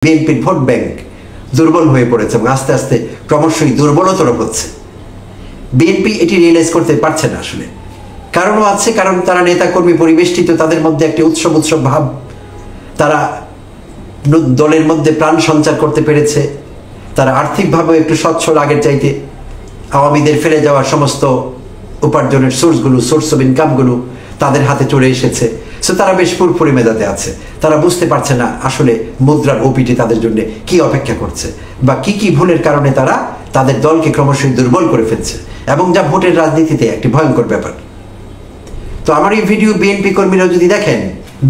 বিএনপির vote bank দুর্বল হয়ে পড়েছে এবং আস্তে আস্তে ক্রমশই দুর্বলতর হচ্ছে। বিএনপি এটি রিয়েলাইজ করতে পারছে না আসলে। কারণও আছে, কারণ তারা নেতাকর্মী পরিবেষ্টিত, তাদের মধ্যে একটি উৎসব ভাব, তারা দলের মধ্যে প্রাণ সঞ্চার করতে পেরেছে, তারা আর্থিকভাবে একটু সচ্ছল আগের চাইতে। আওয়ামীদের ফেলে যাওয়া সমস্ত উপার্জনের সোর্স অফ ইনকামগুলো তাদের হাতে চলে এসেছে। সো তারা বেশ ফুরফুরি মেজাজে আছে। তারা বুঝতে পারছে না আসলে মুদ্রার ওপিটি তাদের জন্য কি অপেক্ষা করছে বা কি ভুলের কারণে তারা তাদের দলকে ক্রমশই দুর্বল করে ফেলছে, এবং যা ভোটের রাজনীতিতে একটি ভয়ঙ্কর ব্যাপার। তো আমার এই ভিডিও বিএনপি কর্মীরা যদি দেখেন,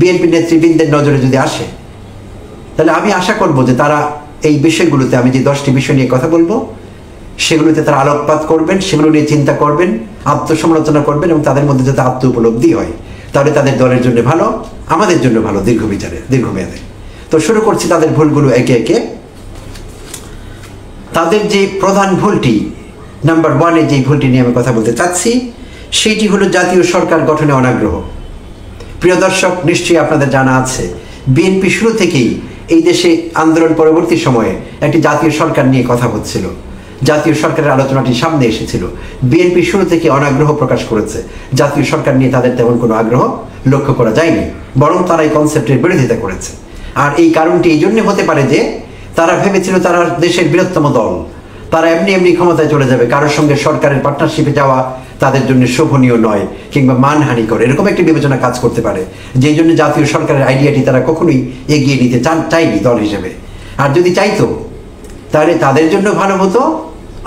বিএনপি নেতৃবৃন্দের নজরে যদি আসে, তাহলে আমি আশা করব যে তারা এই বিষয়গুলোতে, আমি যে 10টি বিষয় নিয়ে কথা বলবো সেগুলোতে তারা আলোকপাত করবেন, সেগুলো নিয়ে চিন্তা করবেন, আত্মসমালোচনা করবেন, এবং তাদের মধ্যে যাতে আত্ম উপলব্ধি হয়, তাহলে তাদের দলের জন্য ভালো, আমাদের জন্য ভালো দীর্ঘমেয়াদে। তো শুরু করছি তাদের ভুলগুলো একে একে। তাদের যে প্রধান ভুলটি, নাম্বার 1-এ যে ভুলটি নিয়ে আমি কথা বলতে চাচ্ছি, সেইটি হলো জাতীয় সরকার গঠনে অনাগ্রহ। প্রিয় দর্শক, নিশ্চয়ই আপনাদের জানা আছে বিএনপি শুরু থেকেই এই দেশে আন্দোলন পরবর্তী সময়ে একটি জাতীয় সরকার নিয়ে কথা হচ্ছিল, জাতীয় সরকারের আলোচনাটি সামনে এসেছিল। বিএনপি শুরু থেকে অনাগ্রহ প্রকাশ করেছে, জাতীয় সরকার নিয়ে তাদের তেমন কোনো আগ্রহ লক্ষ্য করা যায়নি, বরং তারা এই কনসেপ্টের বিরোধিতা করেছে। আর এই কারণটি এই জন্য হতে পারে যে তারা ভেবেছিল তারা দেশের বৃহত্তম দল, তারা এমনি ক্ষমতায় চলে যাবে, কারোর সঙ্গে সরকারের পার্টনারশিপে যাওয়া তাদের জন্য শোভনীয় নয় কিংবা মানহানিকর, এরকম একটি বিবেচনা কাজ করতে পারে, যেই জন্য জাতীয় সরকারের আইডিয়াটি তারা কখনোই এগিয়ে নিতে চায়নি দল হিসেবে। আর যদি চাইতো তাহলে তাদের জন্য ভালো হতো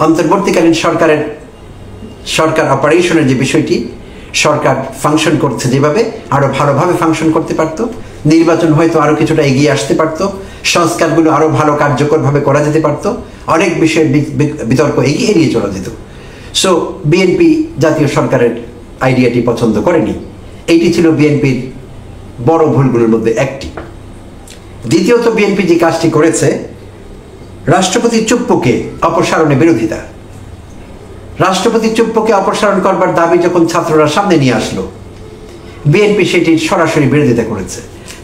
অন্তর্বর্তীকালীন সরকার অপারেশনের যে বিষয়টি, সরকার ফাংশন করছে যেভাবে, আরো ভালোভাবে ফাংশন করতে পারত, নির্বাচন হয়তো আরো কিছুটা এগিয়ে আসতে পারত, সংস্কারগুলো আরো ভালো কার্যকরভাবে করা যেতে পারত, অনেক বিষয়ে বিতর্ক এড়িয়ে চলা যেত। সো বিএনপি জাতীয় সরকারের আইডিয়াটি পছন্দ করেনি। এইটি ছিল বিএনপির বড় ভুলগুলোর মধ্যে একটি। দ্বিতীয়ত, বিএনপি যে কাজটি করেছে, রাষ্ট্রপতি চুপ্পুকে অপসারণে বিরোধিতা। রাষ্ট্রপতি চুপ্পুকে অপসারণ করবার দাবি যখন ছাত্ররা সামনে নিয়ে আসলো, বিএনপি সেটির সরাসরি বিরোধিতা করেছে।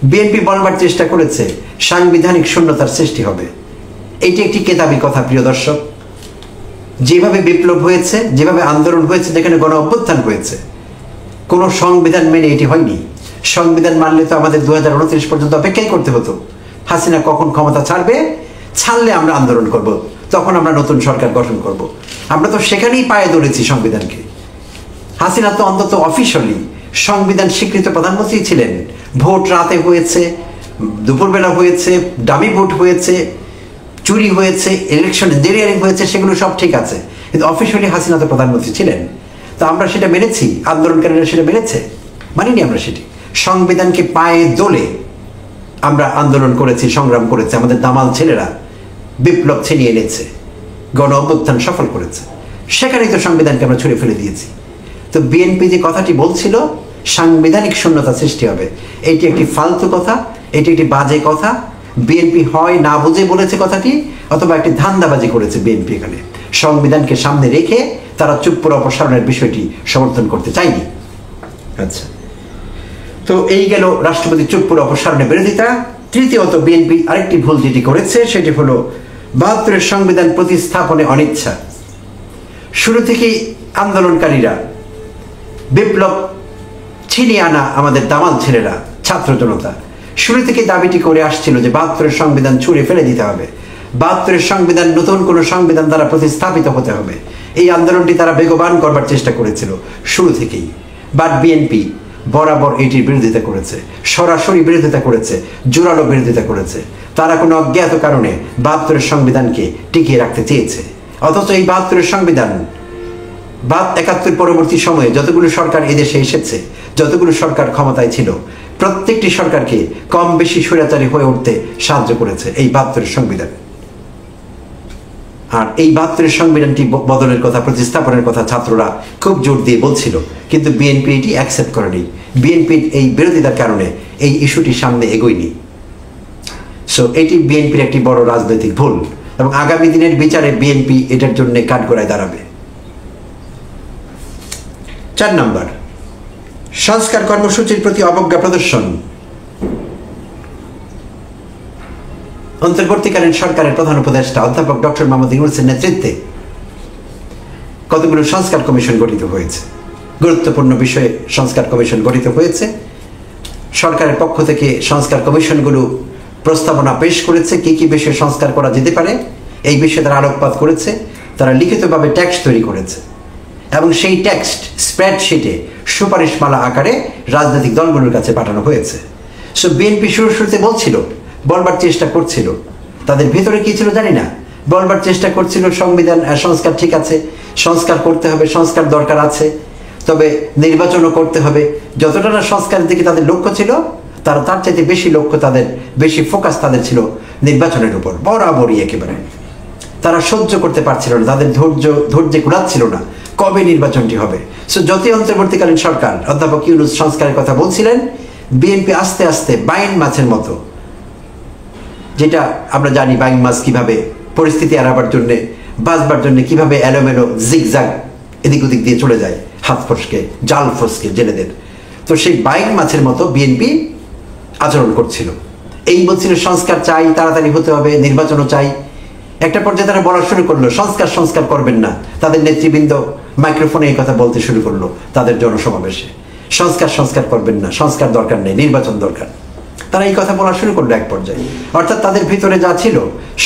বিএনপি বলবার চেষ্টা করেছে সাংবিধানিক শূন্যতার সৃষ্টি হবে। এটি একটি কেতাবি কথা প্রিয় দর্শক। যেভাবে বিপ্লব হয়েছে, যেভাবে আন্দোলন হয়েছে, যেখানে গণ অভ্যুত্থান হয়েছে, কোনো সংবিধান মেনে এটি হয়নি। সংবিধান মানলে তো আমাদের 2029 পর্যন্ত অপেক্ষাই করতে হতো। হাসিনা কখন ক্ষমতা ছাড়লে আমরা আন্দোলন করব, তখন আমরা নতুন সরকার গঠন করব। আমরা তো সেখানেই পায়ে ধরেছি সংবিধানকে। হাসিনা তো অন্তত অফিসিয়ালি সংবিধান স্বীকৃত প্রধানমন্ত্রী ছিলেন। ভোট রাতে হয়েছে, দুপুরবেলা হয়েছে, ডামি ভোট হয়েছে, চুরি হয়েছে, ইলেকশন ইঞ্জিনিয়ারিং হয়েছে, সেগুলো সব ঠিক আছে, কিন্তু অফিসিয়ালি হাসিনা তো প্রধানমন্ত্রী ছিলেন। তো আমরা সেটা মেনেছি, আন্দোলনকারীরা সেটা মেনেছে, মানিনি আমরা সেটি। সংবিধানকে পায়ে দোলে আমরা আন্দোলন করেছি, সংগ্রাম করেছি, আমাদের দামাল ছেলেরা বিপ্লব ছিনিয়ে এনেছে, গণ অভ্যুত্থান সফল করেছে, সেখানেই তো সংবিধানকে আমরা ছুঁড়ে ফেলে দিয়েছি। তো বিএনপি যে কথাটি বলছিল সাংবিধানিক শূন্যতা সৃষ্টি হবে, এটি একটি ফালতু কথা, এটি একটি বাজে কথা। বিএনপি হয় না বুঝে বলেছে কথাটি, অথবা একটি ধান্দাবাজি করেছে বিএনপি। এখানে সংবিধানকে সামনে রেখে তারা চুপ্পুর অপসারণের বিষয়টি সমর্থন করতে চায়নি। আচ্ছা, তো এই গেল রাষ্ট্রপতি চুপ্পুর অপসারণের বিরোধিতা। তৃতীয়ত, বিএনপি আরেকটি ভুল যেটি করেছে সেটি হলো 72-এর সংবিধান প্রতিস্থাপনে অনিচ্ছা। শুরু থেকেই আন্দোলনকারীরা, বিপ্লব ছিনিয়ে আনা আমাদের দামাল ছেলেরা, ছাত্র জনতা শুরু থেকে দাবিটি করে আসছিল যে 72-এর সংবিধান ছুঁড়ে ফেলে দিতে হবে, 72-এর সংবিধান, নতুন কোনো সংবিধান দ্বারা প্রতিস্থাপিত হতে হবে। এই আন্দোলনটি তারা বেগবান করবার চেষ্টা করেছিল শুরু থেকেই। বাট বিএনপি বরাবর এটির বিরোধিতা করেছে, সরাসরি বিরোধিতা করেছে, জোরালো বিরোধিতা করেছে। তারা কোনো অজ্ঞাত কারণে 72-এর সংবিধানকে টিকিয়ে রাখতে চেয়েছে। অথচ এই 72-এর সংবিধান 71 পরবর্তী সময়ে যতগুলো সরকার এদেশে এসেছে, যতগুলো সরকার ক্ষমতায় ছিল, প্রত্যেকটি সরকারকে কম বেশি স্বৈরাচারী হয়ে উঠতে সাহায্য করেছে এই 72-এর সংবিধান। আর এই 72-এর সংবিধানটি বদলের কথা, প্রতিস্থাপনের কথা ছাত্ররা খুব জোর দিয়ে বলছিল, কিন্তু বিএনপি এটি অ্যাকসেপ্ট করেনি। বিএনপির এই বিরোধিতার কারণে এই ইস্যুটি সামনে এগোয়নি। সো এটি বিএনপির একটি বড় রাজনৈতিক ভুল, এবং আগামী দিনের বিচারে বিএনপি এটার জন্য কাঠগড়ায় দাঁড়াবে। 4 নম্বর, সংস্কার কর্মসূচির প্রতি অবজ্ঞা প্রদর্শন। অন্তর্বর্তীকালীন সরকারের প্রধান উপদেষ্টা অধ্যাপক ডক্টর মোহাম্মদ ইউনূসের নেতৃত্বে কতগুলো সংস্কার কমিশন গঠিত হয়েছে। গুরুত্বপূর্ণ বিষয়ে সংস্কার কমিশন গঠিত হয়েছে। সরকারের পক্ষ থেকে সংস্কার কমিশনগুলো প্রস্তাবনা পেশ করেছে কি কি বিষয়ে সংস্কার করা যেতে পারে, এই বিষয়ে তারা আলোকপাত করেছে। তারা লিখিতভাবে টেক্সট তৈরি করেছে এবং সেই টেক্সট স্প্রেডশিটে সুপারিশমালা আকারে রাজনৈতিক দলগুলোর কাছে পাঠানো হয়েছে। সো বিএনপি শুরুতে বলবার চেষ্টা করছিল, তাদের ভিতরে কি ছিল জানি না, বলবার চেষ্টা করছিল সংবিধান সংস্কার ঠিক আছে, সংস্কার করতে হবে, সংস্কার দরকার আছে, তবে নির্বাচনও করতে হবে। যতটা না সংস্কারের দিকে তাদের লক্ষ্য ছিল, তার চাইতে বেশি লক্ষ্য তাদের, বেশি ফোকাস তাদের ছিল নির্বাচনের উপর, বরাবরই একেবারে। তারা সহ্য করতে পারছিল না, তাদের ধৈর্যে কুলাচ্ছিল না কবে নির্বাচনটি হবে। সো যতই অন্তর্বর্তীকালীন সরকার অধ্যাপক ইউনূস সংস্কারের কথা বলছিলেন, বিএনপি আস্তে আস্তে বাইন মাছের মতো, যেটা আমরা জানি বাইন মাছ কিভাবে পরিস্থিতি এড়াবার জন্যে, বাঁচবার জন্য কিভাবে এলোমেলো জিগজাগ এদিক ওদিক দিয়ে চলে যায়, হাত ফসকে জাল ফসকে জেলেদের। তো সেই বাইন মাছের মতো বিএনপি আচরণ করছিল। এই বলছিল সংস্কার চাই, তাড়াতাড়ি হতে হবে, নির্বাচনও চাই। একটা পর্যায়ে তারা বলা শুরু করলো সংস্কার করবেন না। তাদের নেতৃবৃন্দ মাইক্রোফোনে এই কথা বলতে শুরু করলো তাদের জনসমাবেশে, সংস্কার করবেন না, সংস্কার দরকার নেই, নির্বাচন দরকার। তারা এই কথা বলা শুরু করলো এক পর্যায়ে। অর্থাৎ তাদের ভিতরে যা ছিল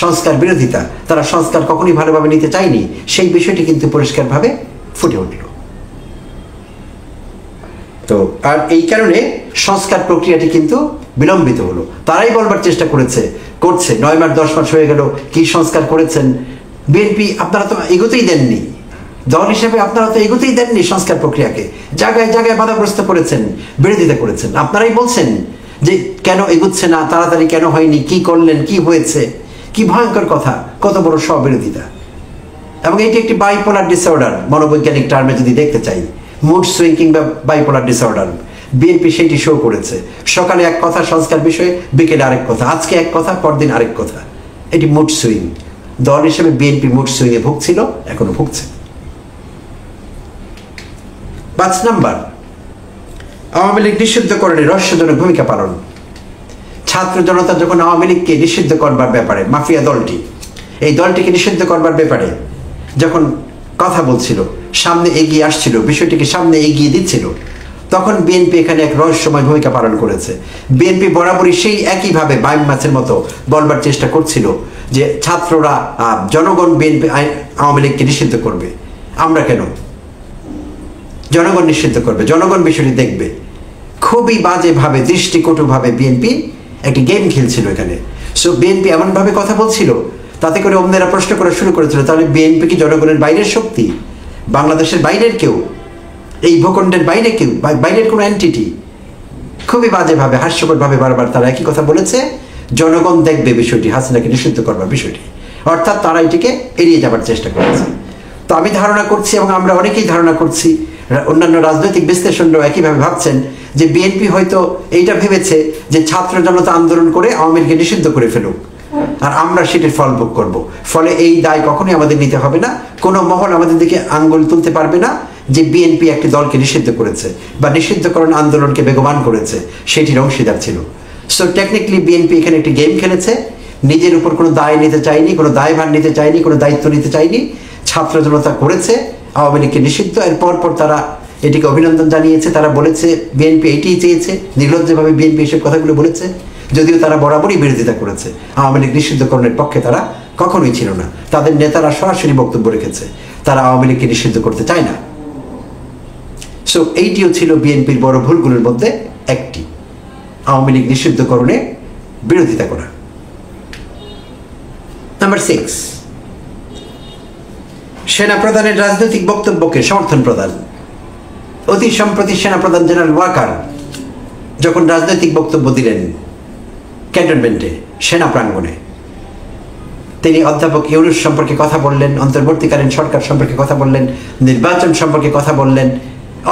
সংস্কার বিরোধিতা, তারা সংস্কার কখনই ভালোভাবে নিতে চায়নি, সেই বিষয়টি কিন্তু পরিষ্কারভাবে ফুটে উঠল। তো আর এই কারণে সংস্কার প্রক্রিয়াটি কিন্তু বিলম্বিত হলো। তারাই বলবার চেষ্টা করছে 9 মাস 10 মাস হয়ে গেল, কি সংস্কার করেছেন বিএনপি? আপনারা তো এগোতেই দেননি, দল হিসেবে আপনারা তো এগোতেই দেননি সংস্কার প্রক্রিয়াকে, জায়গায় জায়গায় বাধাগ্রস্ত করেছেন, বিরোধিতা করেছেন। আপনারাই বলছেন যে কেন এগুচ্ছে না, তাড়াতাড়ি কেন হয়নি, কি করলেন, কি হয়েছে, কি ভয়ঙ্কর কথা, কত বড় স্ববিরোধিতা। এবং এটি একটি বাইপোলার ডিসঅর্ডার, মনোবৈজ্ঞানিক টার্মে যদি দেখতে চাই, মুড সুইং কিংবা বাইপোলার ডিসঅর্ডার। বিএনপি সেইটি শো করেছে, সকালে এক কথা সংস্কার বিষয়ে, বিকেলে আরেক কথা, আজকে এক কথা, পরদিন আরেক কথা। এটি মুড সুইং। দল হিসেবে বিএনপি মুড সুইংয়ে ভুগছিল, এখনো ভুগছে। 5 নাম্বার, আওয়ামী লীগ নিষিদ্ধকরণে রহস্যজনক ভূমিকা পালন। ছাত্র জনতা যখন আওয়ামী লীগকে নিষিদ্ধ করবার ব্যাপারে, মাফিয়া দলটি, এই দলটিকে নিষিদ্ধ করবার ব্যাপারে যখন কথা বলছিল, সামনে এগিয়ে আসছিল, বিষয়টিকে সামনে এগিয়ে দিচ্ছিল, তখন বিএনপি এখানে এক রহস্যময় ভূমিকা পালন করেছে। বিএনপি বরাবরই সেই একইভাবে বাইম মাছের মতো বলবার চেষ্টা করছিল যে ছাত্ররা, জনগণ বিএনপি আওয়ামী লীগকে নিষিদ্ধ করবে, আমরা কেন, জনগণ নিষিদ্ধ করবে, জনগণ বিষয়টি দেখবে। খুবই বাজেভাবে, দৃষ্টিকটুভাবে বিএনপি একটি গেম খেলছিল এখানে। সো বিএনপি এমনভাবে কথা বলছিল, তাতে করে অন্যেরা প্রশ্ন করা শুরু করেছিল, তাহলে বিএনপি কি জনগণের বাইরের শক্তি, বাংলাদেশের বাইরের কেউ, এই ভূখণ্ডের বাইরে কেউ, বাইরের কোনো এন্টিটি? খুবই বাজেভাবে, হাস্যকরভাবে বারবার তারা একই কথা বলেছে, জনগণ দেখবে বিষয়টি, হাসিনাকে নিষিদ্ধ করবার বিষয়টি। অর্থাৎ তারা এটিকে এড়িয়ে যাবার চেষ্টা করেছে। তো আমি ধারণা করছি, এবং আমরা অনেকেই ধারণা করছি, অন্যান্য রাজনৈতিক বিশ্লেষণরাও একইভাবে ভাবছেন যে বিএনপি হয়তো এইটা ভেবেছে যে ছাত্র জনতা আন্দোলন করে আওয়ামী লীগকে নিষিদ্ধ করে ফেলুক, আর আমরা সেটির ফল ভোগ করবো। ফলে এই দায় কখনোই আমাদের নিতে হবে না, কোনো মহল আমাদের দিকে আঙ্গুল তুলতে পারবে না যে বিএনপি একটি দলকে নিষিদ্ধ করেছে বা নিষিদ্ধকরণ আন্দোলনকে বেগবান করেছে, সেটির অংশীদার ছিল। সো টেকনিক্যালি বিএনপি এখানে একটি গেম খেলেছে, নিজের উপর কোনো দায় নিতে চায়নি, কোনো দায়ভার নিতে চায়নি, কোনো দায়িত্ব নিতে চায়নি। ছাত্র জনতা করেছে আওয়ামী লীগকে নিষিদ্ধ, এর পরপর তারা এটিকে অভিনন্দন জানিয়েছে, তারা বলেছে বিএনপি এটিই চেয়েছে, নির্লজ্জভাবে বিএনপি এসব কথাগুলো বলেছে, যদিও তারা বরাবরই বিরোধিতা করেছে। আওয়ামী লীগ নিষিদ্ধকরণের পক্ষে তারা কখনোই ছিল না। তাদের নেতারা সরাসরি বক্তব্য রেখেছে, তারা আওয়ামী লীগকে নিষিদ্ধ করতে চায় না। সো এইটিও ছিল বিএনপির বড় ভুলগুলোর মধ্যে একটি, আওয়ামী লীগ নিষিদ্ধকরণে বিরোধিতা করা। নাম্বার 6, সেনাপ্রধানের রাজনৈতিক বক্তব্যকে সমর্থন প্রদান। অতি সম্প্রতি সেনাপ্রধান জেনারেল ওয়াকার যখন রাজনৈতিক বক্তব্য দিলেন ক্যান্টনমেন্টে, সেনা প্রাঙ্গণে, তিনি অধ্যাপক ইউনূস সম্পর্কে কথা বললেন, অন্তর্বর্তীকালীন সরকার সম্পর্কে কথা বললেন, নির্বাচন সম্পর্কে কথা বললেন,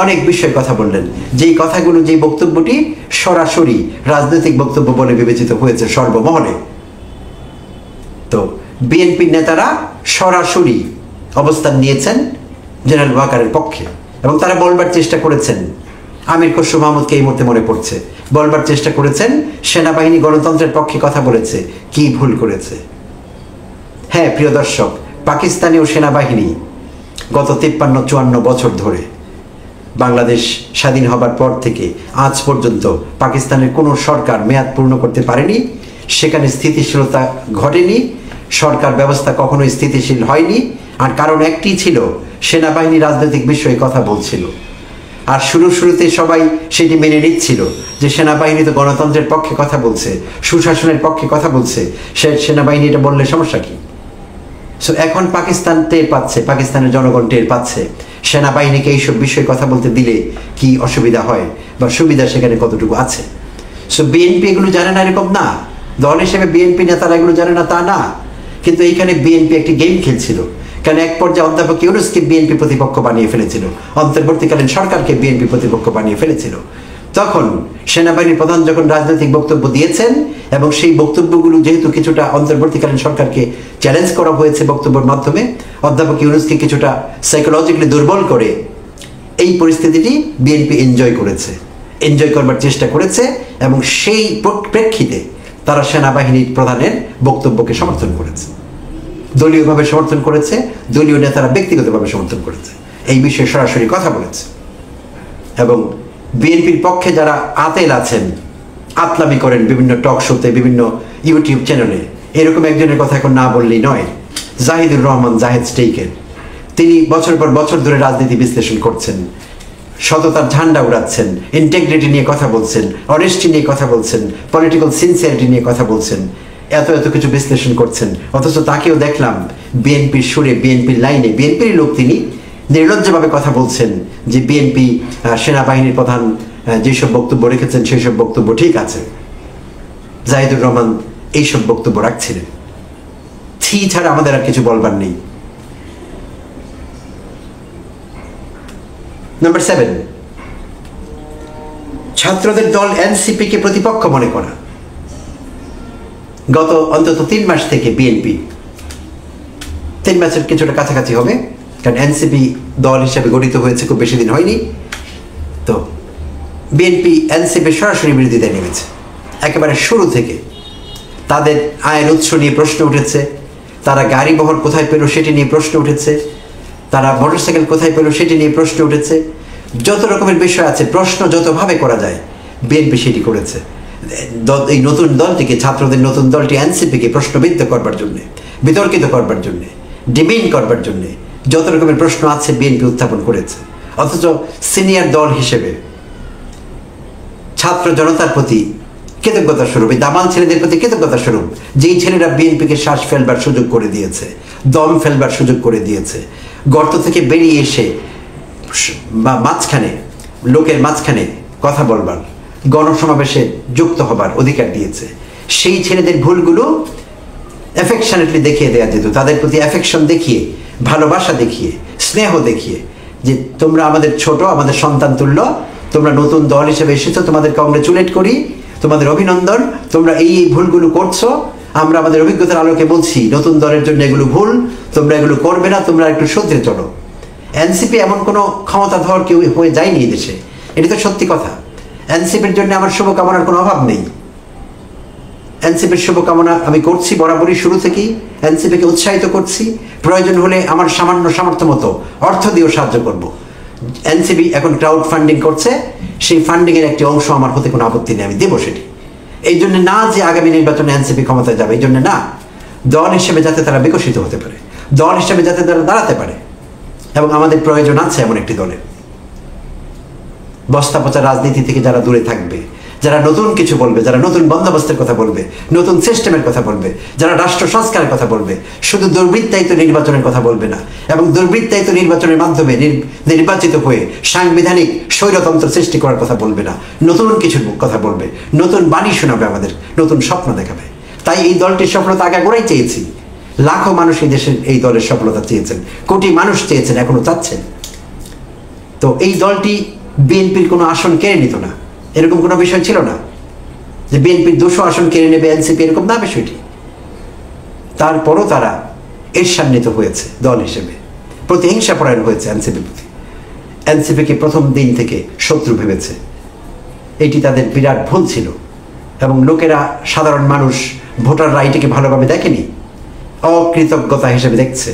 অনেক বিষয়ে কথা বললেন। যেই কথাগুলো, যেই বক্তব্যটি সরাসরি রাজনৈতিক বক্তব্য বলে বিবেচিত হয়েছে সর্বমহলে। তো বিএনপির নেতারা সরাসরি অবস্থান নিয়েছেন জেনারেল ওয়াকারের পক্ষে, এবং তারা বলবার চেষ্টা করেছেন, আমির খসরু মাহমুদকে এই মুহূর্তে মনে পড়ছে, বলবার চেষ্টা করেছেন সেনাবাহিনী গণতন্ত্রের পক্ষে কথা বলেছে, কি ভুল করেছে। হ্যাঁ প্রিয় দর্শক, পাকিস্তানীয় সেনাবাহিনী গত 53-54 বছর ধরে বাংলাদেশ স্বাধীন হবার পর থেকে আজ পর্যন্ত পাকিস্তানের কোনো সরকার মেয়াদ পূর্ণ করতে পারেনি, সেখানে স্থিতিশীলতা ঘটেনি, সরকার ব্যবস্থা কখনোই স্থিতিশীল হয়নি। আর কারণ একটি ছিল, সেনাবাহিনী রাজনৈতিক বিষয়ে কথা বলছিল। আর শুরুতে সবাই সেটি মেনে নিচ্ছিল যে সেনাবাহিনী তো গণতন্ত্রের পক্ষে কথা বলছে, সুশাসনের পক্ষে কথা বলছে, সেনাবাহিনী এটা বললে সমস্যা কি। সো এখন পাকিস্তান টের পাচ্ছে, পাকিস্তানের জনগণ টের পাচ্ছে সেনাবাহিনীকে এইসব বিষয়ে কথা বলতে দিলে কি অসুবিধা হয় বা সুবিধা সেখানে কতটুকু আছে। সো বিএনপি এগুলো জানে না এরকম না, দল হিসেবে বিএনপি নেতারা এগুলো জানে না তা না, কিন্তু এইখানে বিএনপি একটি গেম খেলছিল। কারণ এক পর্যায়ে অধ্যাপক ইউনূসকে বিএনপি প্রতিপক্ষ বানিয়ে ফেলেছিল, অন্তর্বর্তীকালীন সরকারকে বিএনপি প্রতিপক্ষ বানিয়ে ফেলেছিল। তখন সেনাবাহিনীর প্রধান যখন রাজনৈতিক বক্তব্য দিয়েছেন এবং সেই বক্তব্যগুলো যেহেতু কিছুটা অন্তর্বর্তীকালীন সরকারকে চ্যালেঞ্জ করা হয়েছে বক্তব্যের মাধ্যমে, অধ্যাপক ইউনূসকে কিছুটা সাইকোলজিক্যালি দুর্বল করে এই পরিস্থিতিটি বিএনপি এনজয় করবার চেষ্টা করেছে এবং সেই প্রেক্ষিতে তারা সেনাবাহিনীর প্রধানের বক্তব্যকে সমর্থন করেছে, দলীয়ভাবে সমর্থন করেছে, দলীয় নেতারা ব্যক্তিগতভাবে সমর্থন করেছে, এই বিষয়ে সরাসরি কথা বলেছে। এবং বিএনপির পক্ষে যারা আতেল আছেন, আতলামি করেন বিভিন্ন টক শোতে, বিভিন্ন ইউটিউব চ্যানেলে, এরকম একজনের কথা এখন না বললেই নয়, জাহিদুর রহমান জাহেদ স্টেইকের। তিনি বছর পর বছর ধরে রাজনীতি বিশ্লেষণ করছেন, সততার ঝান্ডা উড়াচ্ছেন, ইন্টেগ্রিটি নিয়ে কথা বলছেন, অনেস্টি নিয়ে কথা বলছেন, পলিটিক্যাল সিনসিয়ারিটি নিয়ে কথা বলছেন, এত কিছু বিশ্লেষণ করছেন। অথচ তাকেও দেখলাম বিএনপির সুরে, বিএনপির লাইনে, বিএনপির লোক তিনি নির্লজ্জভাবে কথা বলছেন যে বিএনপি সেনাবাহিনীর প্রধান যেসব বক্তব্য রেখেছেন সেই সব বক্তব্য ঠিক আছে। জাহিদুর রহমান এইসব বক্তব্য রাখছিলেন। ছি ছাড়া আমাদের আর কিছু বলবার নেই। নাম্বার 7, ছাত্রদের দল এনসিপিকে প্রতিপক্ষ মনে করা। গত অন্তত 3 মাস থেকে বিএনপি, 3 মাসের কিছুটা কাছাকাছি হবে, কারণ এনসিপি দল হিসেবে গঠিত হয়েছে খুব বেশি দিন হয়নি, তো বিএনপি এনসিপির সরাসরি বিরোধিতায় নেমেছে। একেবারে শুরু থেকে তাদের আয়ের উৎস নিয়ে প্রশ্ন উঠেছে, তারা গাড়ি বহর কোথায় পেল সেটি নিয়ে প্রশ্ন উঠেছে, তারা মোটরসাইকেল কোথায় পেল সেটি নিয়ে প্রশ্ন উঠেছে, যত রকমের বিষয় আছে প্রশ্ন যতভাবে করা যায় বিএনপি সেটি করেছে। এই নতুন দলটিকে, ছাত্রদের নতুন দলটি এনসিপিকে প্রশ্নবিদ্ধ করবার জন্যে, বিতর্কিত করবার জন্যে, ডিমেন্ড করবার জন্যে যত রকমের প্রশ্ন আছে বিএনপি উত্থাপন করেছে। অথচ সিনিয়র দল হিসেবে ছাত্র জনতার প্রতি কৃতজ্ঞতা স্বরূপ, এই দামাল ছেলেদের প্রতি কৃতজ্ঞতা স্বরূপ, যেই ছেলেরা বিএনপিকে শ্বাস ফেলবার সুযোগ করে দিয়েছে, দম ফেলবার সুযোগ করে দিয়েছে, গর্ত থেকে বেরিয়ে এসে বা লোকের মাঝখানে কথা বলবার, গণসমাবেশে যুক্ত হবার অধিকার দিয়েছে, সেই ছেলেদের ভুলগুলো অ্যাফেকশনেটলি দেখিয়ে দেওয়া যেত, তাদের প্রতি অ্যাফেকশন দেখিয়ে, ভালোবাসা দেখিয়ে, স্নেহ দেখিয়ে, যে তোমরা আমাদের ছোট, আমাদের সন্তান তুল্য, তোমরা নতুন দল হিসেবে এসেছো, তোমাদের কংগ্রেচুলেট করি, তোমাদের অভিনন্দন, তোমরা এই ভুলগুলো করছো, আমরা আমাদের অভিজ্ঞতার আলোকে বলছি নতুন দলের জন্য এগুলো ভুল, তোমরা এগুলো করবে না, তোমরা একটু শুধরে চলো। এনসিপি এমন কোনো ক্ষমতাধর কেউ হয়ে যায়নি এই দেশে, এটি তো সত্যি কথা। এনসিপির জন্য আমার শুভকামনার কোনো অভাব নেই, এনসিপির শুভকামনা আমি করছি বরাবরই, শুরু থেকেই এনসিপিকে উৎসাহিত করছি, প্রয়োজন হলে আমার সামান্য সামর্থ্য মতো অর্থ দিয়েও সাহায্য করব। এনসিপি এখন ক্রাউড ফান্ডিং করছে, সেই ফান্ডিংয়ের একটি অংশ আমার হতে কোনো আপত্তি নেই, আমি দেবো সেটি। এই জন্য না যে আগামী নির্বাচনে এনসিপি ক্ষমতায় যাবে, এই জন্য না, দল হিসেবে যাতে তারা বিকশিত হতে পারে, দল হিসেবে যাতে তারা দাঁড়াতে পারে, এবং আমাদের প্রয়োজন আছে এমন একটি দলের। বস্তা পচা রাজনীতি থেকে যারা দূরে থাকবে, যারা নতুন কিছু বলবে, যারা নতুন বন্দোবস্তের কথা বলবে, নতুন সিস্টেমের কথা বলবে, যারা রাষ্ট্র সংস্কারের কথা বলবে, শুধু দুর্বৃত্তায়িত নির্বাচনের কথা বলবে না, এবং দুর্বৃত্তায়িত নির্বাচনের মাধ্যমে নির্বাচিত হয়ে সাংবিধানিক স্বৈরতন্ত্র সৃষ্টি করার কথা বলবে না, নতুন কিছু কথা বলবে, নতুন বাণী শোনাবে, আমাদের নতুন স্বপ্ন দেখাবে। তাই এই দলটির সফলতা আগাগোড়াই চেয়েছি, লাখো মানুষ এই দেশের এই দলের সফলতা চেয়েছেন, কোটি মানুষ চেয়েছেন, এখনো চাচ্ছেন। তো এই দলটি বিএনপির কোনো আসন কেড়ে নিত না, এরকম কোনো বিষয় ছিল না যে বিএনপির 200 আসন কেড়ে নেবে এনসিপি, এরকম না বিষয়টি। তারপরও তারা ঈর্ষান্বিত হয়েছে, দল হিসেবে প্রতিহিংসা পরায়ণ হয়েছে এনসিপির প্রতি, এনসিপিকে প্রথম দিন থেকে শত্রু ভেবেছে এটি তাদের বিরাট ভুল ছিল এবং লোকেরা, সাধারণ মানুষ, ভোটাররা এটিকে ভালোভাবে দেখেনি, অকৃতজ্ঞতা হিসেবে দেখছে,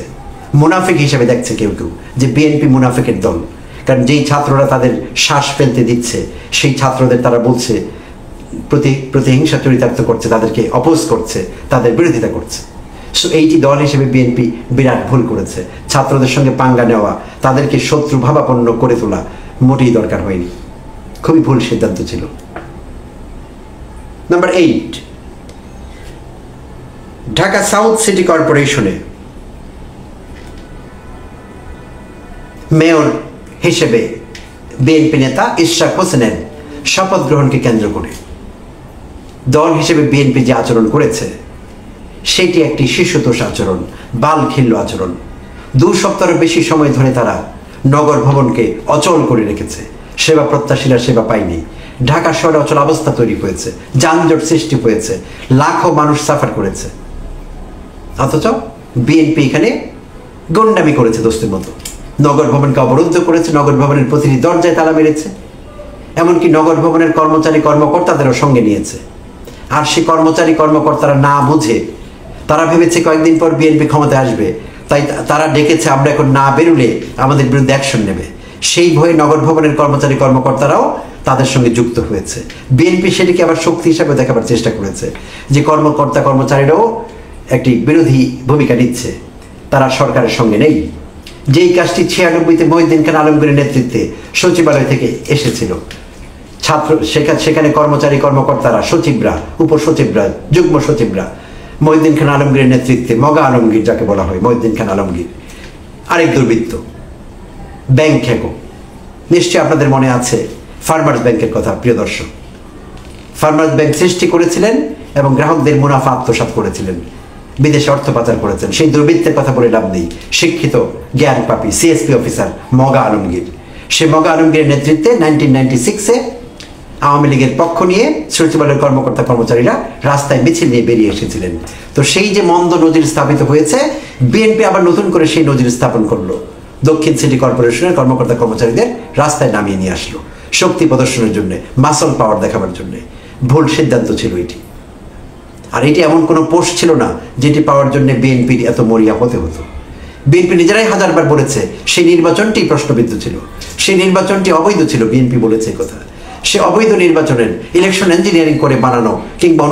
মুনাফিক হিসেবে দেখছে কেউ কেউ, যে বিএনপি মুনাফিকের দল। কারণ যেই ছাত্ররা তাদের শ্বাস ফেলতে দিচ্ছে সেই ছাত্রদের তারা বলছে প্রতিহিংসা চরিতার্থ করছে, তাদেরকে অপোজ করছে, তাদের বিরোধিতা করছে। সো এইটি দল হিসেবে বিএনপি বিরাট ভুল করেছে। ছাত্রদের সঙ্গে পাঙ্গা নেওয়া, তাদেরকে শত্রু ভাবাপন্ন করে তোলা মোটেই দরকার হয়নি, খুবই ভুল সিদ্ধান্ত ছিল। নাম্বার 8, ঢাকা সাউথ সিটি কর্পোরেশনে মেয়র হিসেবে বিএনপি নেতা ইশরাক হোসেনের শপথ গ্রহণকে কেন্দ্র করে দল হিসেবে বিএনপি যে আচরণ করেছে সেটি একটি শিশুতোষ আচরণ, বালখিল্য আচরণ। 2 সপ্তাহের বেশি সময় ধরে তারা নগর ভবনকে অচল করে রেখেছে। সেবা প্রত্যাশীরা সেবা পায়নি। ঢাকা শহরে অচল অবস্থা তৈরি হয়েছে, যানজট সৃষ্টি হয়েছে, লাখো মানুষ সাফার করেছে। অথচ বিএনপি এখানে গন্ডামি করেছে দোস্তের মতো, নগর ভবনকে অবরুদ্ধ করেছে, নগর ভবনের প্রতিটি দরজায় তালা মেরেছে, এমনকি নগর ভবনের কর্মচারী কর্মকর্তাদেরও সঙ্গে নিয়েছে। আর সেই কর্মচারী কর্মকর্তারা না বুঝে, তারা ভেবেছে কয়েকদিন পর বিএনপি ক্ষমতায় আসবে, তাই তারা ডেকেছে আমরা এখন না বেরোলে আমাদের বিরুদ্ধে অ্যাকশন নেবে। সেই ভয়ে নগর ভবনের কর্মচারী কর্মকর্তারাও তাদের সঙ্গে যুক্ত হয়েছে। বিএনপি সেটিকে আবার শক্তি হিসাবে দেখাবার চেষ্টা করেছে, যে কর্মকর্তা কর্মচারীরাও একটি বিরোধী ভূমিকা নিচ্ছে, তারা সরকারের সঙ্গে নেই। যেই কাজটি 96-তে মহিউদ্দিন খান আলমগীরের নেতৃত্বে সচিবালয় থেকে এসেছিল, সেখানে কর্মচারী কর্মকর্তারা, সচিবরা, উপসচিবরা, যুগ্ম সচিবরা মহিউদ্দিন খান আলমগীরের নেতৃত্বে, মগা আলমগীর যাকে বলা হয়, মহিউদ্দিন খান আলমগীর আরেক দুর্বৃত্ত, ব্যাংক খেকো। নিশ্চয়ই আপনাদের মনে আছে ফার্মার্স ব্যাংকের কথা, প্রিয় দর্শক। ফার্মার্স ব্যাংক সৃষ্টি করেছিলেন এবং গ্রাহকদের মুনাফা আত্মসাৎ করেছিলেন, বিদেশে অর্থ পাচার করেছেন। সেই দুর্বৃত্তের কথা বলে লাভ নেই। শিক্ষিত জ্ঞান পাপী সিএসপি অফিসার মগা আলমগীর, সে মগা আলমগীরের নেতৃত্বে 1996-এ আওয়ামী লীগের পক্ষ নিয়ে সচিবালয়ের কর্মকর্তা কর্মচারীরা রাস্তায় মিছিল নিয়ে বেরিয়ে এসেছিলেন। তো সেই যে মন্দ নজির স্থাপিত হয়েছে, বিএনপি আবার নতুন করে সেই নজির স্থাপন করলো। দক্ষিণ সিটি কর্পোরেশনের কর্মকর্তা কর্মচারীদের রাস্তায় নামিয়ে নিয়ে আসলো শক্তি প্রদর্শনের জন্য, মাসল পাওয়ার দেখাবার জন্য। ভুল সিদ্ধান্ত ছিল এটি। আর এটি এমন কোনো পোস্ট ছিল না যেটি পাওয়ার জন্য বিএনপির এত মরিয়া হতে হতো। বিএনপি নিজেরাই হাজারবার বলেছে সেই নির্বাচনটি প্রশ্নবিদ্ধ ছিল, সেই নির্বাচনটি অবৈধ ছিল। বিএনপি বলেছে কথা। সে অবৈধ নির্বাচনের ইলেকশন ইঞ্জিনিয়ারিং করে বানানো কিংবা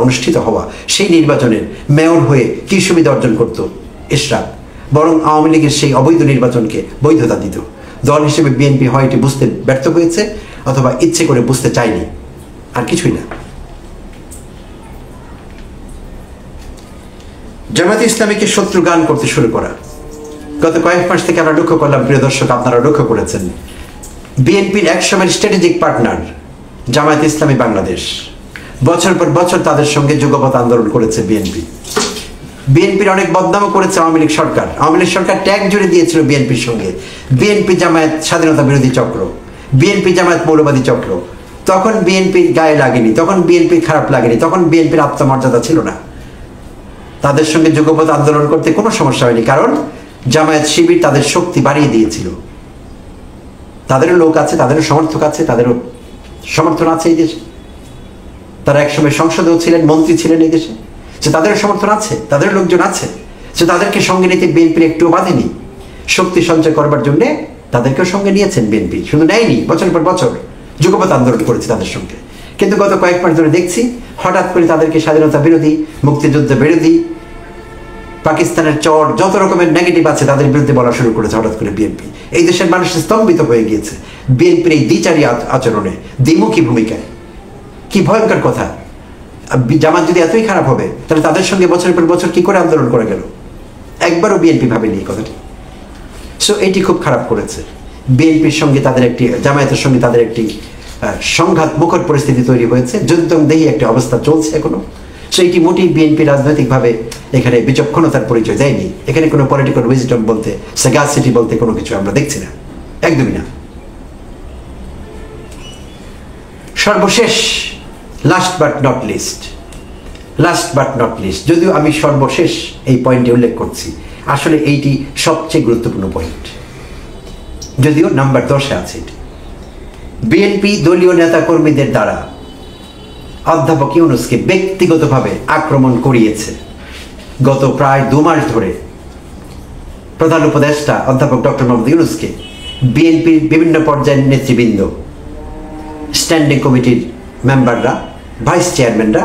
অনুষ্ঠিত হওয়া সেই নির্বাচনের মেয়র হয়ে কি সুবিধা অর্জন করত ইশরাক? বরং আওয়ামী লীগের সেই অবৈধ নির্বাচনকে বৈধতা দিত। দল হিসেবে বিএনপি হয় এটি বুঝতে ব্যর্থ হয়েছে অথবা ইচ্ছে করে বুঝতে চায়নি, আর কিছুই না। জামায়াতে ইসলামীকে শত্রু গান করতে শুরু করা গত কয়েক মাস থেকে আমরা লক্ষ্য করলাম, প্রিয় দর্শক আপনারা লক্ষ্য করেছেন। বিএনপির একসময়ের স্ট্র্যাটেজিক পার্টনার জামায়াতে ইসলামী বাংলাদেশ বছর পর বছর তাদের সঙ্গে যুগপৎ আন্দোলন করেছে। বিএনপির অনেক বদনামও করেছে আওয়ামী লীগ সরকার। আওয়ামী লীগ সরকার ট্যাগ জুড়ে দিয়েছিল বিএনপির সঙ্গে, বিএনপি জামায়াত স্বাধীনতা বিরোধী চক্র, বিএনপি জামায়াত মৌলবাদী চক্র। তখন বিএনপির গায়ে লাগেনি, তখন বিএনপির খারাপ লাগেনি, তখন বিএনপির আত্মমর্যাদা ছিল না। তাদের সঙ্গে যুগপৎ আন্দোলন করতে কোনো সমস্যা হয়নি, কারণ জামায়াত শিবির তাদের শক্তি বাড়িয়ে দিয়েছিল। তাদেরও লোক আছে, তাদেরও সমর্থক আছে, তাদেরও সমর্থন আছে এই দেশে। তারা একসময় সংসদেও ছিলেন, মন্ত্রী ছিলেন এই দেশে, যে তাদেরও সমর্থন আছে, তাদেরও লোকজন আছে, যে তাদেরকে সঙ্গে নিতে বিএনপির একটু বাধেনি। শক্তি সঞ্চয় করবার জন্যে তাদেরকেও সঙ্গে নিয়েছেন বিএনপি, শুধু নেয়নি, বছরের পর বছর যুগপৎ আন্দোলন করেছে তাদের সঙ্গে। কিন্তু গত কয়েক মাস ধরে দেখছি হঠাৎ করে তাদেরকে স্বাধীনতা বিরোধী, মুক্তিযুদ্ধ বিরোধী, পাকিস্তানের চর, যত রকমের নেগেটিভ আছে তাদের বিরুদ্ধে বলা শুরু করেছে হঠাৎ করে বিএনপি। এই দেশের মানুষ স্তম্ভিত হয়ে গিয়েছে বিএনপির এই দ্বিচারী আচরণে, দ্বিমুখী ভূমিকায়। কি ভয়ঙ্কর কথা! জামাত যদি এতই খারাপ হবে, তাহলে তাদের সঙ্গে বছরের পর বছর কি করে আন্দোলন করে গেল? একবারও বিএনপি ভাবেনি এই কথাটি। সো এটি খুব খারাপ করেছে। বিএনপির সঙ্গে তাদের একটি, জামায়াতের সঙ্গে তাদের একটি সংঘাত মুখর পরিস্থিতি তৈরি হয়েছে, যুদ্ধদেহী একটা অবস্থা চলছে এখনো। সো এটি মোটেই বিএনপি রাজনৈতিকভাবে এখানে বিচক্ষণতার পরিচয় দেয়নি। এখানে কোনো পলিটিক্যাল উইজডম বলতে, সেগাসিটি বলতে কোনো কিছু আমরা দেখছি না, একদমই না। সর্বশেষ, লাস্ট বাট নট লিস্ট, যদিও আমি সর্বশেষ এই পয়েন্টে উল্লেখ করছি, আসলে এইটি সবচেয়ে গুরুত্বপূর্ণ পয়েন্ট, যদিও নাম্বার 10-এ আছে এটি। বিএনপি দলীয় নেতা কর্মীদের দ্বারা অধ্যাপক ইউনূসকে ব্যক্তিগতভাবে আক্রমণ করিয়েছে। গত প্রায় 2 মাস ধরে প্রধান উপদেষ্টা অধ্যাপক ডক্টর মোহাম্মদ ইউনূসকে বিএনপির বিভিন্ন পর্যায়ের নেতৃবৃন্দ, স্ট্যান্ডিং কমিটির মেম্বাররা, ভাইস চেয়ারম্যানরা,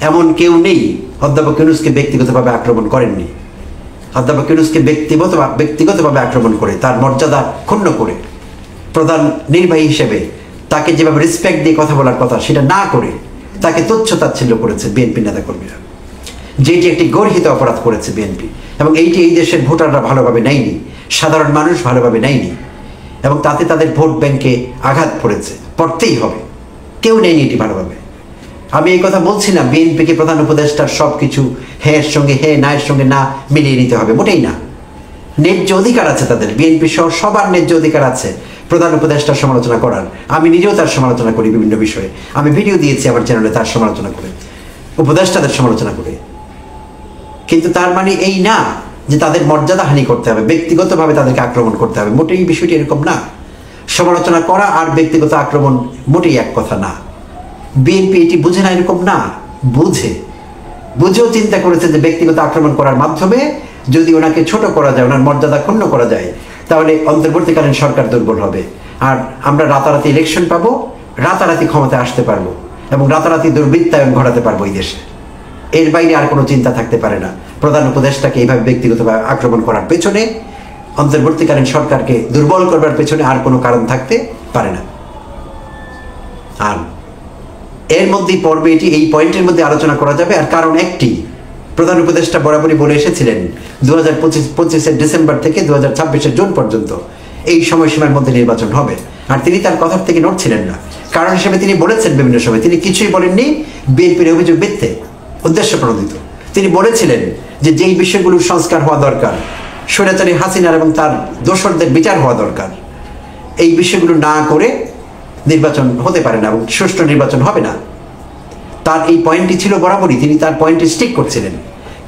এমন কেউ নেই অধ্যাপক ইউনূসকে ব্যক্তিগতভাবে আক্রমণ করেননি। অধ্যাপক ইউনূসকে ব্যক্তিগতভাবে আক্রমণ করে, তার মর্যাদা ক্ষুণ্ণ করে, প্রধান নির্বাহী হিসেবে তাকে যেভাবে রেসপেক্ট দিয়ে কথা বলার কথা সেটা না করে তাকে তুচ্ছ-তাচ্ছিল্য করেছে বিএনপি নেতাকর্মীরা, যেটি একটি গর্হিত অপরাধ করেছে বিএনপি। এবং এইটি এই দেশের ভোটাররা ভালোভাবে নেয়নি, সাধারণ মানুষ ভালোভাবে নেয়নি, এবং তাতে তাদের ভোট ব্যাংকে আঘাত পড়েছে, পড়তেই হবে, কেউ নেয়নি এটি ভালোভাবে। আমি এই কথা বলছি না বিএনপিকে প্রধান উপদেষ্টার সব কিছু হ্যাঁ সঙ্গে হ্যাঁ, নায়ের সঙ্গে না মিলিয়ে নিতে হবে, মোটেই না। ন্যায্য অধিকার আছে তাদের, বিএনপি সহ সবার ন্যায্য অধিকার আছে প্রধান উপদেষ্টার সমালোচনা করার। আমি নিজেও তার সমালোচনা করি বিভিন্ন বিষয়ে, আমি ভিডিও দিয়েছি আমার চ্যানেলে তার সমালোচনা করে, উপদেষ্টাদের সমালোচনা করে। কিন্তু তার মানে এই না যে তাদের মর্যাদা হানি করতে হবে, ব্যক্তিগতভাবে তাদেরকে আক্রমণ করতে হবে, মোটেই বিষয়টি এরকম না। সমালোচনা করা আর ব্যক্তিগত আক্রমণ মোটেই এক কথা না। বিএনপি এটি বুঝে না, এরকম না, বুঝেও চিন্তা করেছে যে ব্যক্তিগত আক্রমণ করার মাধ্যমে যদি ওনাকে ছোট করা যায়, ওনার মর্যাদা ক্ষুণ্ণ করা যায়, তাহলে অন্তর্বর্তীকালীন সরকার দুর্বল হবে, আর আমরা রাতারাতি ইলেকশন পাবো, রাতারাতি ক্ষমতায় আসতে পারবো, এবং রাতারাতি দুর্বৃত্তায়ন ঘটাতে পারবো এই দেশে। এর বাইরে আর কোনো চিন্তা থাকতে পারে না। প্রধান উপদেষ্টাকে এইভাবে ব্যক্তিগতভাবে আক্রমণ করার পেছনে, অন্তর্বর্তীকালীন সরকারকে দুর্বল করবার পেছনে আর কোনো কারণ থাকতে পারে না। আর এর মধ্যেই পর্বে এটি, এই পয়েন্টের মধ্যে আলোচনা করা যাবে। আর কারণ একটি, প্রধান উপদেষ্টা বরাবরই বলে এসেছিলেন 2025 ডিসেম্বর থেকে 2026 জুন পর্যন্ত এই সময়সীমার মধ্যে নির্বাচন হবে, আর তিনি তার কথার থেকে নড়ছিলেন না। কারণ হিসেবে তিনি বলেছেন বিভিন্ন সময়, তিনি কিছুই বলেননি বিএনপির অভিযোগ মিথ্যে, উদ্দেশ্য প্রণোদিত। তিনি বলেছিলেন যে যেই বিষয়গুলোর সংস্কার হওয়া দরকার, স্বৈরাচারী হাসিনার এবং তার দোসরদের বিচার হওয়া দরকার, এই বিষয়গুলো না করে নির্বাচন হতে পারে না এবং সুষ্ঠু নির্বাচন হবে না। তার এই পয়েন্টটি ছিল বরাবরই, তিনি তার পয়েন্টে স্টিক করছিলেন।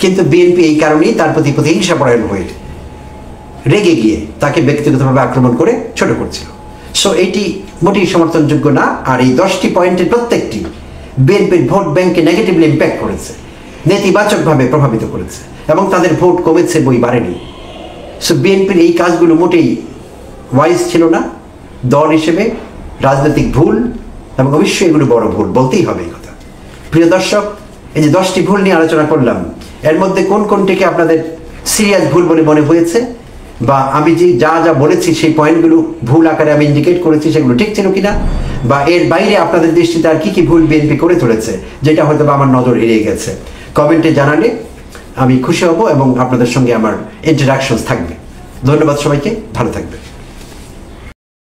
কিন্তু বিএনপি এই কারণেই তার প্রতি প্রতিহিংসাপরায়ণ হয়ে রেগে গিয়ে তাকে ব্যক্তিগতভাবে আক্রমণ করে ছোট করছিল। সো এটি মোটেই সমর্থনযোগ্য না। আর এই 10টি পয়েন্টের প্রত্যেকটি বিএনপির ভোট ব্যাংকে নেগেটিভলি ইম্প্যাক্ট করেছে, নেতিবাচকভাবে প্রভাবিত করেছে, এবং তাদের ভোট কমেছে, বই বাড়েনি। সো বিএনপির এই কাজগুলো মোটেই ওয়াইজ ছিল না, দল হিসেবে রাজনৈতিক ভুল, এবং অবশ্যই এগুলো বড় ভুল, বলতেই হবে এই কথা। প্রিয় দর্শক, এই যে 10টি ভুল নিয়ে আলোচনা করলাম, এর মধ্যে কোন কোনটিকে আপনাদের সিরিয়াস ভুল বলে মনে হয়েছে, বা আমি যে যা যা বলেছি সেই পয়েন্টগুলো ভুল আকারে আমি ইন্ডিকেট করেছি সেগুলো ঠিক ছিল কিনা, বা এর বাইরে আপনাদের দৃষ্টিতে আর কি কি ভুল বিএনপি করে চলেছে যেটা হয়তো বা আমার নজর এড়িয়ে গেছে, কমেন্টে জানালে আমি খুশি হব এবং আপনাদের সঙ্গে আমার ইন্টারাকশনস থাকবে। ধন্যবাদ সবাইকে, ভালো থাকবে।